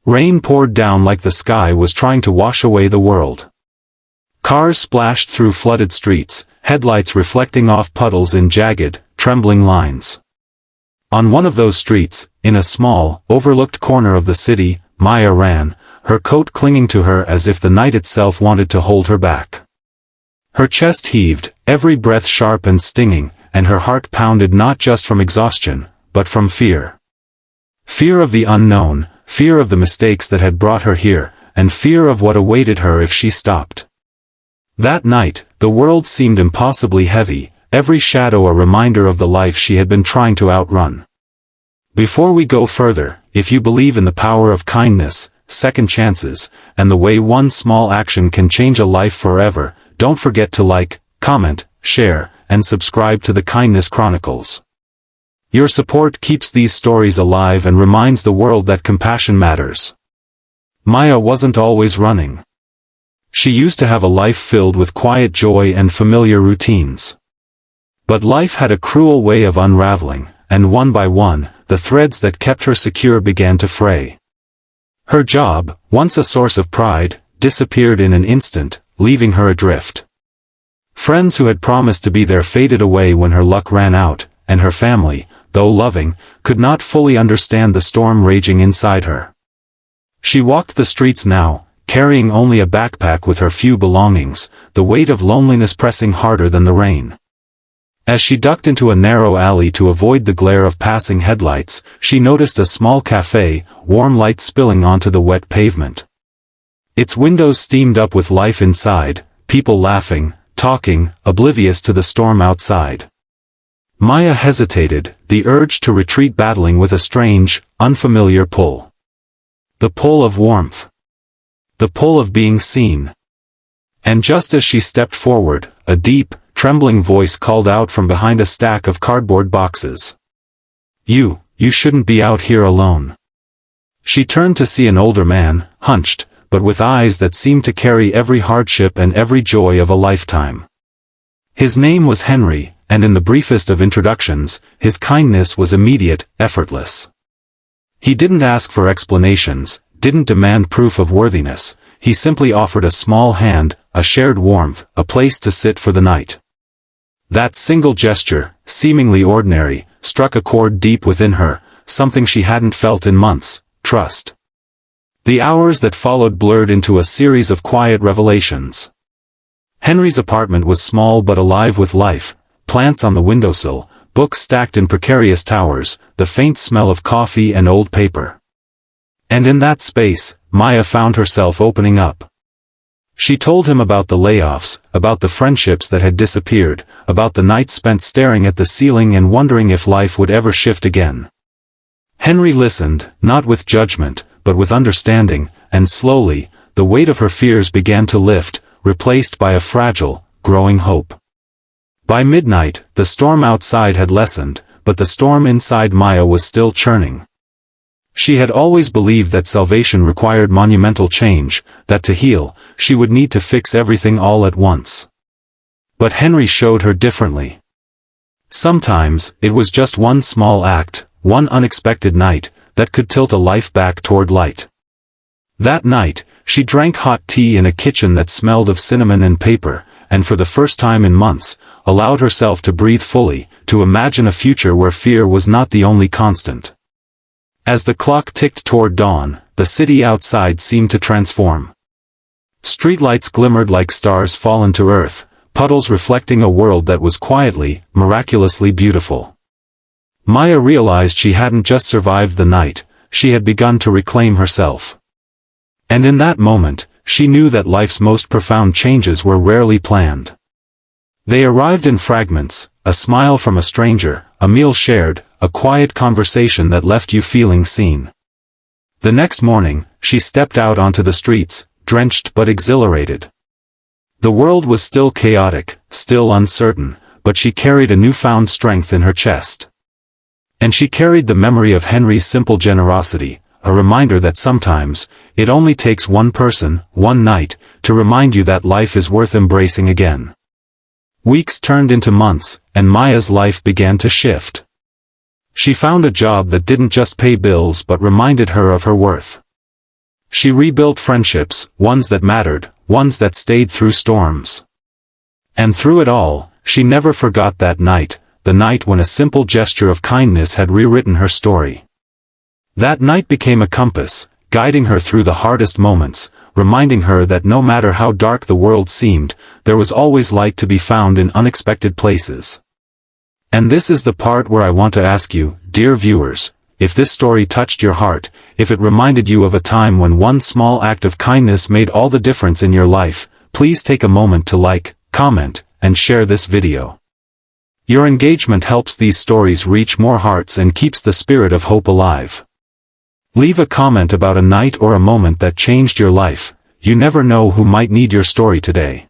Rain poured down like the sky was trying to wash away the world. Cars splashed through flooded streets, headlights reflecting off puddles in jagged, trembling lines. On one of those streets, in a small, overlooked corner of the city, Maya ran, her coat clinging to her as if the night itself wanted to hold her back. Her chest heaved, every breath sharp and stinging, and her heart pounded not just from exhaustion, but from fear. Fear of the unknown, fear of the mistakes that had brought her here, and fear of what awaited her if she stopped. That night, the world seemed impossibly heavy, every shadow a reminder of the life she had been trying to outrun. Before we go further, if you believe in the power of kindness, second chances, and the way one small action can change a life forever, don't forget to like, comment, share, and subscribe to the Kindness Chronicles. Your support keeps these stories alive and reminds the world that compassion matters. Maya wasn't always running. She used to have a life filled with quiet joy and familiar routines. But life had a cruel way of unraveling, and one by one, the threads that kept her secure began to fray. Her job, once a source of pride, disappeared in an instant, leaving her adrift. Friends who had promised to be there faded away when her luck ran out, and her family, though loving, could not fully understand the storm raging inside her. She walked the streets now, carrying only a backpack with her few belongings, the weight of loneliness pressing harder than the rain. As she ducked into a narrow alley to avoid the glare of passing headlights, she noticed a small cafe, warm light spilling onto the wet pavement. Its windows steamed up with life inside, people laughing, talking, oblivious to the storm outside. Maya hesitated, the urge to retreat battling with a strange, unfamiliar pull. The pull of warmth. The pull of being seen. And just as she stepped forward, a deep, trembling voice called out from behind a stack of cardboard boxes. You shouldn't be out here alone." She turned to see an older man, hunched, but with eyes that seemed to carry every hardship and every joy of a lifetime. His name was Henry, and in the briefest of introductions, his kindness was immediate, effortless. He didn't ask for explanations, didn't demand proof of worthiness, he simply offered a small hand, a shared warmth, a place to sit for the night. That single gesture, seemingly ordinary, struck a chord deep within her, something she hadn't felt in months: trust. The hours that followed blurred into a series of quiet revelations. Henry's apartment was small but alive with life, plants on the windowsill, books stacked in precarious towers, the faint smell of coffee and old paper. And in that space, Maya found herself opening up. She told him about the layoffs, about the friendships that had disappeared, about the nights spent staring at the ceiling and wondering if life would ever shift again. Henry listened, not with judgment, but with understanding, and slowly, the weight of her fears began to lift, replaced by a fragile, growing hope. By midnight, the storm outside had lessened, but the storm inside Maya was still churning. She had always believed that salvation required monumental change, that to heal, she would need to fix everything all at once. But Henry showed her differently. Sometimes, it was just one small act, one unexpected night, that could tilt a life back toward light. That night, she drank hot tea in a kitchen that smelled of cinnamon and paper, and for the first time in months, allowed herself to breathe fully, to imagine a future where fear was not the only constant. As the clock ticked toward dawn, the city outside seemed to transform. Streetlights glimmered like stars fallen to earth, puddles reflecting a world that was quietly, miraculously beautiful. Maya realized she hadn't just survived the night, she had begun to reclaim herself. And in that moment, she knew that life's most profound changes were rarely planned. They arrived in fragments: a smile from a stranger, a meal shared, a quiet conversation that left you feeling seen. The next morning, she stepped out onto the streets, drenched but exhilarated. The world was still chaotic, still uncertain, but she carried a newfound strength in her chest. And she carried the memory of Henry's simple generosity, a reminder that sometimes, it only takes one person, one night, to remind you that life is worth embracing again. Weeks turned into months, and Maya's life began to shift. She found a job that didn't just pay bills but reminded her of her worth. She rebuilt friendships, ones that mattered, ones that stayed through storms. And through it all, she never forgot that night, the night when a simple gesture of kindness had rewritten her story. That night became a compass, guiding her through the hardest moments, reminding her that no matter how dark the world seemed, there was always light to be found in unexpected places. And this is the part where I want to ask you, dear viewers, if this story touched your heart, if it reminded you of a time when one small act of kindness made all the difference in your life, please take a moment to like, comment, and share this video. Your engagement helps these stories reach more hearts and keeps the spirit of hope alive. Leave a comment about a night or a moment that changed your life. You never know who might need your story today.